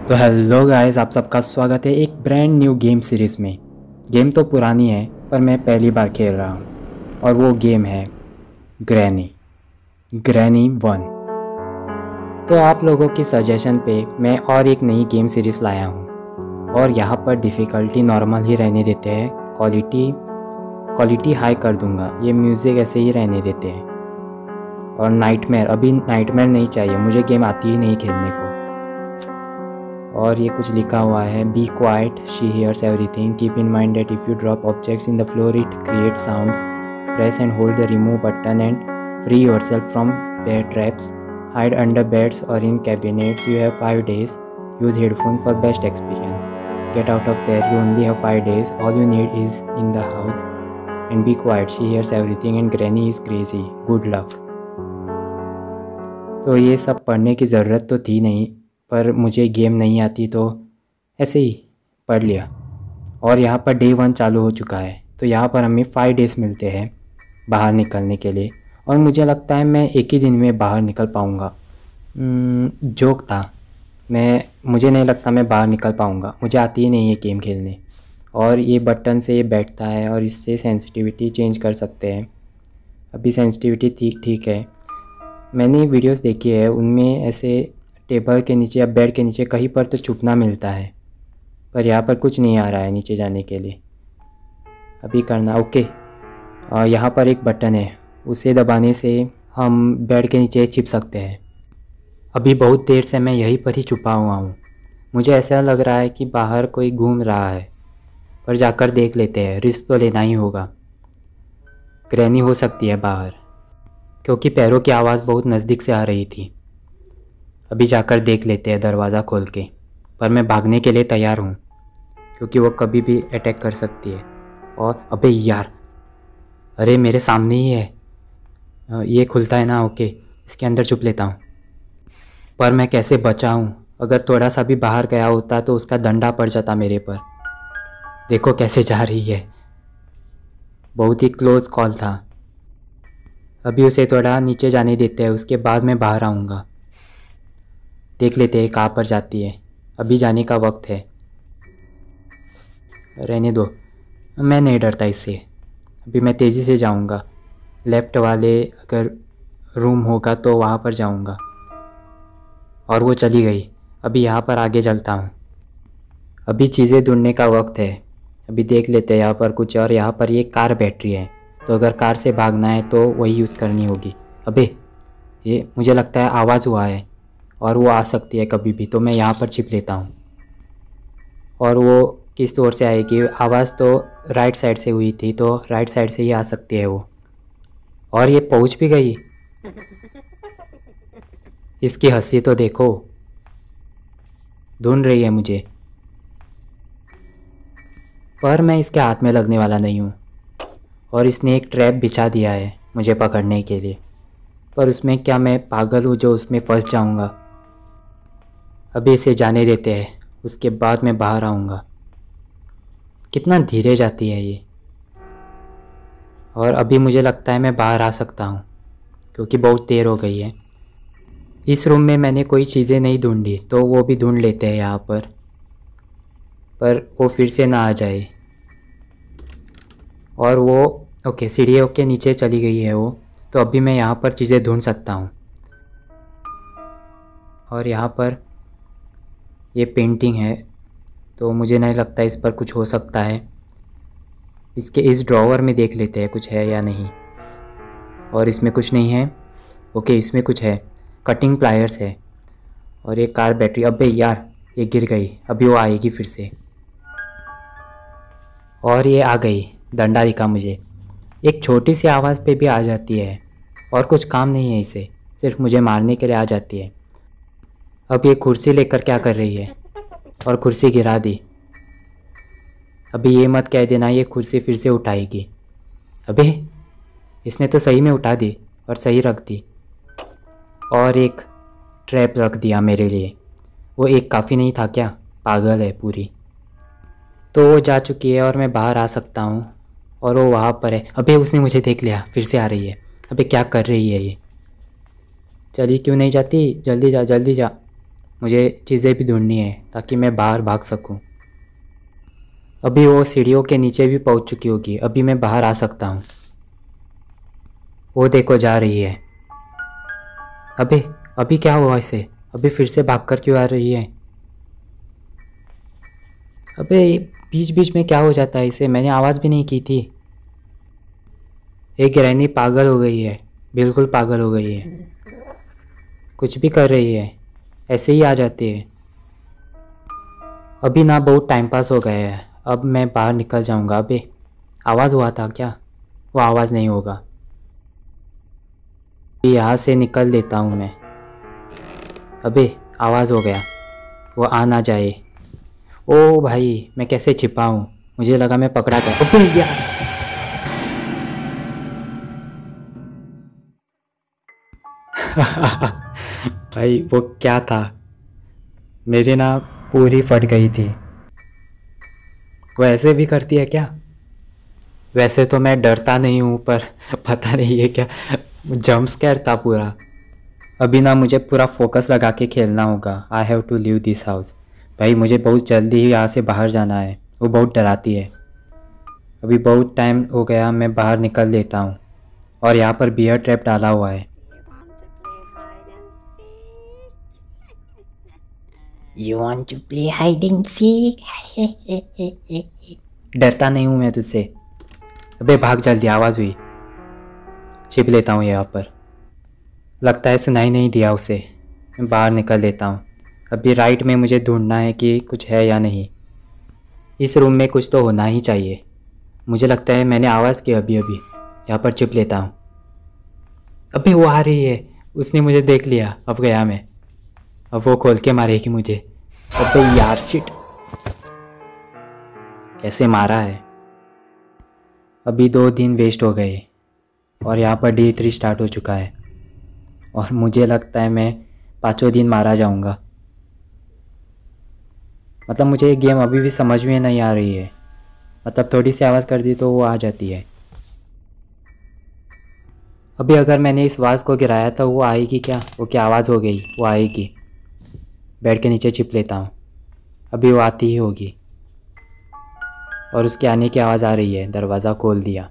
तो hello guys, आप सबका स्वागत है एक ब्रांड न्यू गेम सीरीज़ में। गेम तो पुरानी है पर मैं पहली बार खेल रहा हूँ और वो गेम है ग्रैनी ग्रैनी 1। तो आप लोगों की सजेशन पे मैं और एक नई गेम सीरीज़ लाया हूँ और यहाँ पर डिफ़िकल्टी नॉर्मल ही रहने देते हैं। क्वालिटी हाई कर दूँगा, ये म्यूज़िक ऐसे ही रहने देते हैं। और नाइटमेयर, अभी नाइटमेयर नहीं चाहिए, मुझे गेम आती ही नहीं खेलने को। और ये कुछ लिखा हुआ है, be quiet, she hears everything, keep in mind that if you drop objects in the floor it create sounds, press and hold the remove button and free yourself from bear traps, hide under beds और in cabinets, you have 5 days, use headphone for best experience, get out of there, you only have 5 days, all you need is in the house and be quiet, she hears everything and granny is crazy, good luck. तो ये सब पढ़ने की ज़रूरत तो थी नहीं, पर मुझे गेम नहीं आती तो ऐसे ही पढ़ लिया। और यहाँ पर डे 1 चालू हो चुका है, तो यहाँ पर हमें 5 days मिलते हैं बाहर निकलने के लिए। और मुझे लगता है मैं एक ही दिन में बाहर निकल पाऊँगा। जोक था, मुझे नहीं लगता मैं बाहर निकल पाऊँगा, मुझे आती ही नहीं है गेम खेलने। और ये बटन से ये बैठता है और इससे सेंसिटिविटी चेंज कर सकते हैं। अभी सेंसिटिविटी ठीक ठीक है। मैंने वीडियोस देखी है, उनमें ऐसे टेबल के नीचे या बेड के नीचे कहीं पर तो छुपना मिलता है, पर यहाँ पर कुछ नहीं आ रहा है नीचे जाने के लिए। अभी करना ओके। यहाँ पर एक बटन है, उसे दबाने से हम बेड के नीचे छिप सकते हैं। अभी बहुत देर से मैं यहीं पर ही छुपा हुआ हूँ। मुझे ऐसा लग रहा है कि बाहर कोई घूम रहा है, पर जाकर देख लेते हैं, रिस्क तो लेना ही होगा। ग्रैनी हो सकती है बाहर, क्योंकि पैरों की आवाज़ बहुत नज़दीक से आ रही थी। अभी जाकर देख लेते हैं दरवाज़ा खोल के, पर मैं भागने के लिए तैयार हूँ क्योंकि वो कभी भी अटैक कर सकती है। और अबे यार, अरे मेरे सामने ही है। ये खुलता है ना, ओके, इसके अंदर छुप लेता हूँ। पर मैं कैसे बचाऊँ? अगर थोड़ा सा भी बाहर गया होता तो उसका डंडा पड़ जाता मेरे पर। देखो कैसे जा रही है, बहुत ही क्लोज कॉल था। अभी उसे थोड़ा नीचे जाने देते हैं, उसके बाद मैं बाहर आऊँगा। देख लेते हैं कहाँ पर जाती है। अभी जाने का वक्त है, रहने दो, मैं नहीं डरता इससे। अभी मैं तेज़ी से जाऊँगा, लेफ़्ट वाले अगर रूम होगा तो वहाँ पर जाऊँगा। और वो चली गई। अभी यहाँ पर आगे चलता हूँ। अभी चीज़ें ढूंढने का वक्त है। अभी देख लेते हैं यहाँ पर कुछ। और यहाँ पर ये कार बैटरी है, तो अगर कार से भागना है तो वही यूज़ करनी होगी। अबे ये मुझे लगता है आवाज़ हुआ है और वो आ सकती है कभी भी, तो मैं यहाँ पर छिप लेता हूँ। और वो किस ओर से आएगी? आवाज़ तो राइट साइड से हुई थी, तो राइट साइड से ही आ सकती है वो। और ये पहुँच भी गई। इसकी हंसी तो देखो, ढूंढ रही है मुझे, पर मैं इसके हाथ में लगने वाला नहीं हूँ। और इसने एक ट्रैप बिछा दिया है मुझे पकड़ने के लिए, पर उसमें क्या मैं पागल हूँ जो उसमें फंस जाऊँगा? अभी इसे जाने देते हैं, उसके बाद मैं बाहर आऊँगा। कितना धीरे जाती है ये। और अभी मुझे लगता है मैं बाहर आ सकता हूँ क्योंकि बहुत देर हो गई है। इस रूम में मैंने कोई चीज़ें नहीं ढूंढी, तो वो भी ढूंढ लेते हैं यहाँ पर वो फिर से ना आ जाए। और वो ओके, सीढ़ियों के नीचे चली गई है वो, तो अभी मैं यहाँ पर चीज़ें ढूंढ सकता हूँ। और यहाँ पर ये पेंटिंग है, तो मुझे नहीं लगता इस पर कुछ हो सकता है। इसके इस ड्रॉवर में देख लेते हैं कुछ है या नहीं। और इसमें कुछ नहीं है। ओके, इसमें कुछ है, कटिंग प्लायर्स है और एक कार बैटरी। अबे यार, ये गिर गई, अभी वो आएगी फिर से। और ये आ गई, डंडा दिखा मुझे। एक छोटी सी आवाज़ पे भी आ जाती है और कुछ काम नहीं है इसे, सिर्फ मुझे मारने के लिए आ जाती है। अब ये कुर्सी लेकर क्या कर रही है? और कुर्सी गिरा दी। अभी ये मत कह देना ये कुर्सी फिर से उठाएगी। अबे इसने तो सही में उठा दी और सही रख दी। और एक ट्रैप रख दिया मेरे लिए। वो एक काफ़ी नहीं था क्या? पागल है पूरी। तो वो जा चुकी है और मैं बाहर आ सकता हूँ। और वो वहाँ पर है। अबे उसने मुझे देख लिया, फिर से आ रही है। अबे क्या कर रही है ये? चली क्यों नहीं जाती? जल्दी जा जल्दी जा। मुझे चीज़ें भी ढूंढनी है ताकि मैं बाहर भाग सकूं। अभी वो सीढ़ियों के नीचे भी पहुंच चुकी होगी, अभी मैं बाहर आ सकता हूं। वो देखो जा रही है। अबे अभी क्या हुआ इसे? अभी फिर से भागकर क्यों आ रही है? अबे बीच बीच में क्या हो जाता है इसे? मैंने आवाज़ भी नहीं की थी। एक ग्रैनी पागल हो गई है, बिल्कुल पागल हो गई है। कुछ भी कर रही है, ऐसे ही आ जाती है। अभी ना बहुत टाइम पास हो गया है, अब मैं बाहर निकल जाऊंगा। अबे आवाज़ हुआ था क्या? वो आवाज़ नहीं होगा। यहाँ से निकल लेता हूँ मैं। अबे आवाज़ हो गया, वो आ ना जाए। ओ भाई मैं कैसे छिपा हूँ? मुझे लगा मैं पकड़ा गया। अबे यार भाई वो क्या था? मेरी ना पूरी फट गई थी। वो ऐसे भी करती है क्या? वैसे तो मैं डरता नहीं हूँ, पर पता नहीं है क्या, जंप स्कैर था पूरा। अभी ना मुझे पूरा फोकस लगा के खेलना होगा। I have to leave this house. भाई मुझे बहुत जल्दी ही यहाँ से बाहर जाना है। वो बहुत डराती है। अभी बहुत टाइम हो गया, मैं बाहर निकल लेता हूँ। और यहाँ पर बियर ट्रैप डाला हुआ है। You want to play hide and seek? डरता नहीं हूँ मैं तुझसे। अबे भाग जल्दी, आवाज़ हुई। छिप लेता हूँ यहाँ पर। लगता है सुनाई नहीं दिया उसे। मैं बाहर निकल लेता हूँ। अभी राइट में मुझे ढूंढना है कि कुछ है या नहीं। इस रूम में कुछ तो होना ही चाहिए। मुझे लगता है मैंने आवाज़ की अभी अभी। यहाँ पर छिप लेता हूँ। अबे वो आ रही है, उसने मुझे देख लिया। अब गया मैं। अब वो खोल के मारेगी मुझे। अबे यार शिट, कैसे मारा है। अभी 2 दिन वेस्ट हो गए और यहाँ पर Day 3 स्टार्ट हो चुका है। और मुझे लगता है मैं 5वें दिन मारा जाऊँगा। मतलब मुझे ये गेम अभी भी समझ में नहीं आ रही है। मतलब थोड़ी सी आवाज़ कर दी तो वो आ जाती है। अभी अगर मैंने इस वाज को गिराया तो वो आएगी क्या? वो क्या आवाज़ हो गई, वो आएगी। बेड के नीचे छिप लेता हूँ। अभी वो आती ही होगी और उसके आने की आवाज़ आ रही है। दरवाज़ा खोल दिया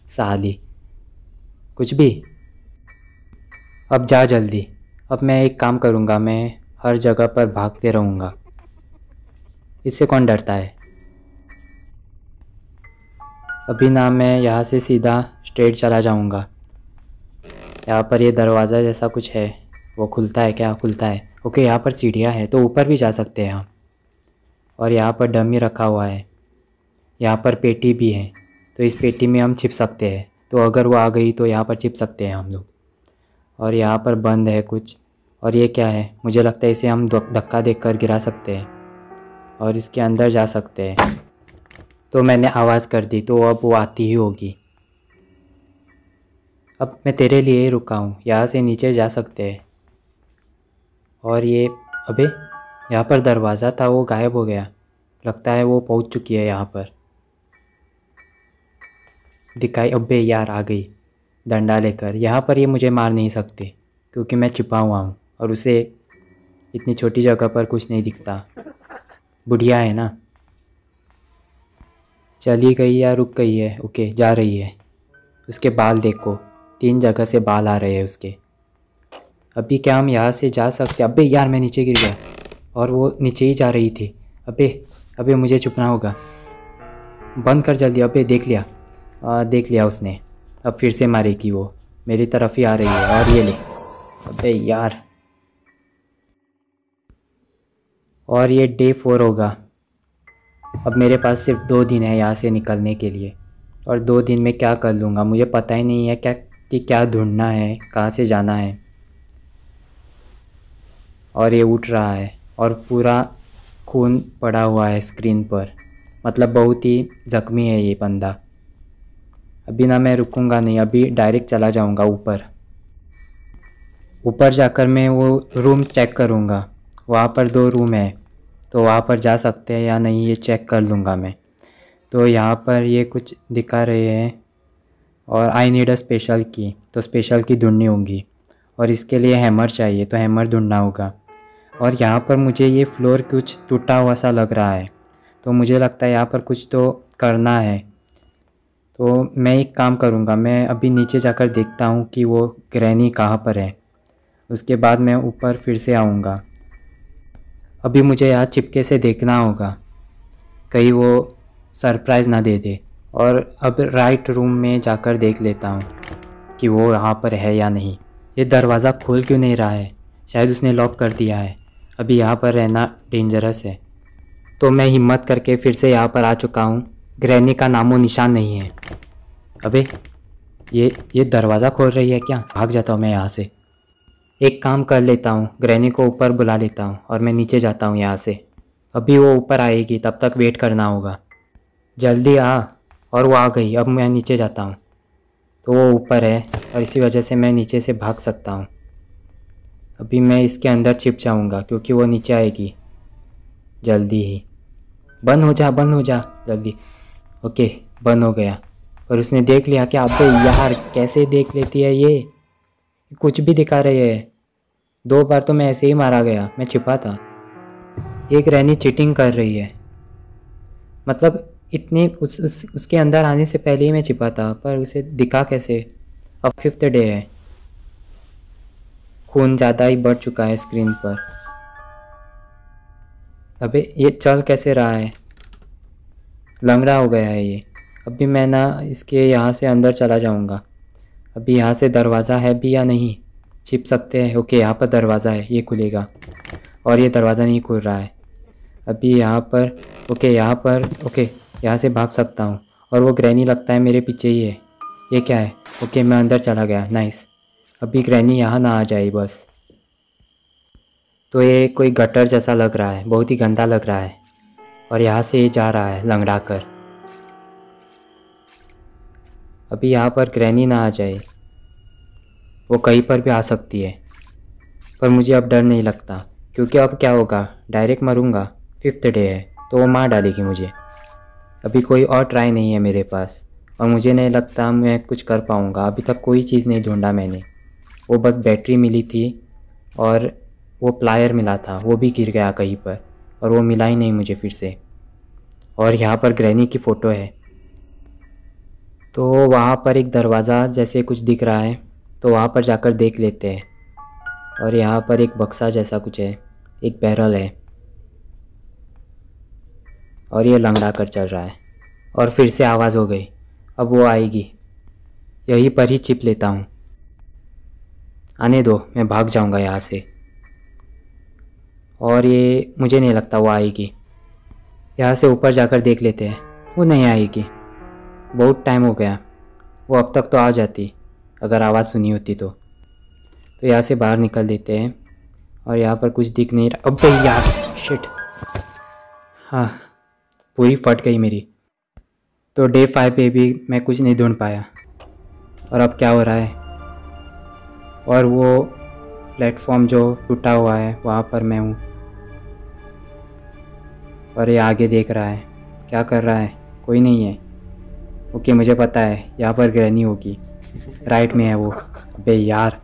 साली। कुछ भी। अब जा जल्दी। अब मैं एक काम करूँगा, मैं हर जगह पर भागते रहूँगा। इससे कौन डरता है? अभी ना मैं यहाँ से सीधा स्ट्रेट चला जाऊँगा। यहाँ पर ये दरवाज़ा जैसा कुछ है, वो खुलता है क्या? खुलता है। ओके यहाँ पर सीढ़ियाँ हैं तो ऊपर भी जा सकते हैं हम। और यहाँ पर डमी रखा हुआ है। यहाँ पर पेटी भी है, तो इस पेटी में हम छिप सकते हैं। तो अगर वो आ गई तो यहाँ पर छिप सकते हैं हम लोग। और यहाँ पर बंद है कुछ। और ये क्या है? मुझे लगता है इसे हम धक्का देकर गिरा सकते हैं और इसके अंदर जा सकते हैं। तो मैंने आवाज़ कर दी तो अब वो आती ही होगी। अब मैं तेरे लिए ही रुका हूँ, यहाँ से नीचे जा सकते हैं। और ये अबे यहाँ पर दरवाज़ा था, वो गायब हो गया। लगता है वो पहुँच चुकी है यहाँ पर। दिखाई। अबे यार आ गई डंडा लेकर। यहाँ पर ये मुझे मार नहीं सकती क्योंकि मैं छिपा हुआ हूँ और उसे इतनी छोटी जगह पर कुछ नहीं दिखता। बुढ़िया है ना। चली गई या रुक गई है? ओके जा रही है। उसके बाल देखो, 3 जगह से बाल आ रहे हैं उसके। अभी क्या हम यहाँ से जा सकते? अबे यार मैं नीचे गिर गया और वो नीचे ही जा रही थी। अबे अबे मुझे छुपना होगा। बंद कर जल्दी। अबे देख लिया, देख लिया उसने। अब फिर से मारेगी वो। मेरी तरफ ही आ रही है और ये ले। अबे यार। और ये Day 4 होगा। अब मेरे पास सिर्फ 2 दिन है यहाँ से निकलने के लिए। और 2 दिन में क्या कर लूँगा मुझे पता ही नहीं है क्या कि क्या ढूंढना है, कहाँ से जाना है। और ये उठ रहा है और पूरा खून पड़ा हुआ है स्क्रीन पर। मतलब बहुत ही ज़ख्मी है ये बंदा। अभी ना मैं रुकूंगा नहीं, अभी डायरेक्ट चला जाऊंगा ऊपर। ऊपर जाकर मैं वो रूम चेक करूंगा। वहाँ पर 2 रूम है तो वहाँ पर जा सकते हैं या नहीं ये चेक कर लूँगा मैं। तो यहाँ पर ये कुछ दिखा रहे हैं और आई नीड अ स्पेशल की। तो स्पेशल की ढूंढनी होगी और इसके लिए हैमर चाहिए, तो हैमर ढूंढना होगा। और यहाँ पर मुझे ये फ्लोर कुछ टूटा हुआ सा लग रहा है, तो मुझे लगता है यहाँ पर कुछ तो करना है। तो मैं एक काम करूँगा, मैं अभी नीचे जाकर देखता हूँ कि वो ग्रैनी कहाँ पर है, उसके बाद मैं ऊपर फिर से आऊँगा। अभी मुझे यहाँ चिपके से देखना होगा, कहीं वो सरप्राइज़ ना दे दे। और अब राइट रूम में जाकर देख लेता हूँ कि वो यहाँ पर है या नहीं। ये दरवाज़ा खोल क्यों नहीं रहा है, शायद उसने लॉक कर दिया है। अभी यहाँ पर रहना डेंजरस है। तो मैं हिम्मत करके फिर से यहाँ पर आ चुका हूँ। ग्रैनी का नामो निशान नहीं है। अबे ये दरवाज़ा खोल रही है क्या? भाग जाता हूँ मैं यहाँ से। एक काम कर लेता हूँ, ग्रैनी को ऊपर बुला लेता हूँ और मैं नीचे जाता हूँ यहाँ से। अभी वो ऊपर आएगी, तब तक वेट करना होगा। जल्दी आ। और वो आ गई। अब मैं नीचे जाता हूँ तो वो ऊपर है और इसी वजह से मैं नीचे से भाग सकता हूँ। अभी मैं इसके अंदर छिप जाऊँगा क्योंकि वो नीचे आएगी जल्दी ही। बंद हो जा जल्दी। ओके, बंद हो गया। और उसने देख लिया क्या? अबे यार, कैसे देख लेती है ये? कुछ भी दिखा रही है। 2 बार तो मैं ऐसे ही मारा गया, मैं छिपा था। एक ग्रैनी चीटिंग कर रही है, मतलब इतने उसके अंदर आने से पहले ही मैं छिपा था, पर उसे दिखा कैसे? अब 5th डे है, खून ज़्यादा ही बढ़ चुका है स्क्रीन पर। अबे ये चल कैसे रहा है? लंगड़ा हो गया है ये। अभी मैं ना इसके यहाँ से अंदर चला जाऊँगा। अभी यहाँ से दरवाज़ा है भी या नहीं? छिप सकते हैं। ओके, यहाँ पर दरवाज़ा है, ये खुलेगा। और ये दरवाज़ा नहीं खुल रहा है। अभी यहाँ पर ओके, यहाँ पर ओके, यहाँ से भाग सकता हूँ। और वो ग्रैनी लगता है मेरे पीछे ही है। ये क्या है? ओके, मैं अंदर चला गया। नाइस। अभी ग्रैनी यहाँ ना आ जाए बस। तो ये कोई गटर जैसा लग रहा है, बहुत ही गंदा लग रहा है। और यहाँ से ये जा रहा है लंगड़ा कर। अभी यहाँ पर ग्रैनी ना आ जाए, वो कहीं पर भी आ सकती है। पर मुझे अब डर नहीं लगता, क्योंकि अब क्या होगा, डायरेक्ट मरूंगा। 5th डे है तो वो मार डालेगी मुझे। अभी कोई और ट्राई नहीं है मेरे पास, और मुझे नहीं लगता मैं कुछ कर पाऊँगा। अभी तक कोई चीज़ नहीं ढूंढा मैंने। वो बस बैटरी मिली थी और वो प्लायर मिला था, वो भी गिर गया कहीं पर, और वो मिला ही नहीं मुझे फिर से। और यहाँ पर ग्रैनी की फ़ोटो है। तो वहाँ पर एक दरवाज़ा जैसे कुछ दिख रहा है, तो वहाँ पर जाकर देख लेते हैं। और यहाँ पर एक बक्सा जैसा कुछ है, एक बैरल है, और ये लंगड़ा कर चल रहा है। और फिर से आवाज़ हो गई। अब वो आएगी, यहीं पर ही छिप लेता हूँ। आने दो, मैं भाग जाऊँगा यहाँ से। और ये मुझे नहीं लगता वो आएगी। यहाँ से ऊपर जाकर देख लेते हैं। वो नहीं आएगी, बहुत टाइम हो गया। वो अब तक तो आ जाती अगर आवाज़ सुनी होती तो यहाँ से बाहर निकल देते हैं। और यहाँ पर कुछ दिख नहीं रहा। अबे यार, शिट। हाँ, पूरी फट गई मेरी। तो डे 5 पे भी मैं कुछ नहीं ढूंढ पाया। और अब क्या हो रहा है? और वो प्लेटफॉर्म जो टूटा हुआ है, वहाँ पर मैं हूँ। और ये आगे देख रहा है, क्या कर रहा है? कोई नहीं है। ओके, मुझे पता है यहाँ पर ग्रैनी होगी, राइट में है वो। अबे यार,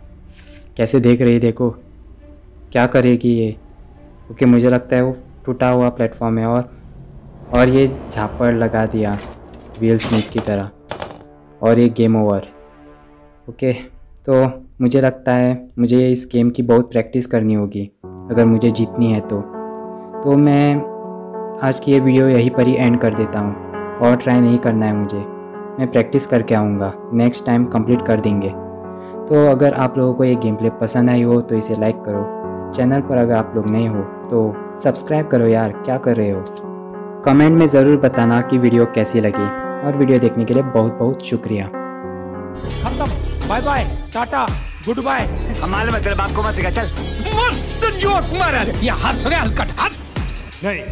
कैसे देख रही है, देखो क्या करेगी ये। ओके, मुझे लगता है वो टूटा हुआ प्लेटफॉर्म है। और ये झापड़ लगा दिया व्हील स्मिथ की तरह, और ये गेम ओवर। ओके, तो मुझे लगता है मुझे इस गेम की बहुत प्रैक्टिस करनी होगी अगर मुझे जीतनी है तो मैं आज की ये वीडियो यहीं पर ही एंड कर देता हूँ। और ट्राई नहीं करना है मुझे, मैं प्रैक्टिस करके आऊँगा, नेक्स्ट टाइम कंप्लीट कर देंगे। तो अगर आप लोगों को ये गेम प्ले पसंद आई हो तो इसे लाइक करो। चैनल पर अगर आप लोग नए हो तो सब्सक्राइब करो यार, क्या कर रहे हो। कमेंट में ज़रूर बताना कि वीडियो कैसी लगी। और वीडियो देखने के लिए बहुत बहुत शुक्रिया। खत्म, bye bye, tata, goodbye. हमारे में तेरे बाप को मत सिखा, चल। मस्त जोक मारा, ये हाथ सुने हलकट हाथ नहीं।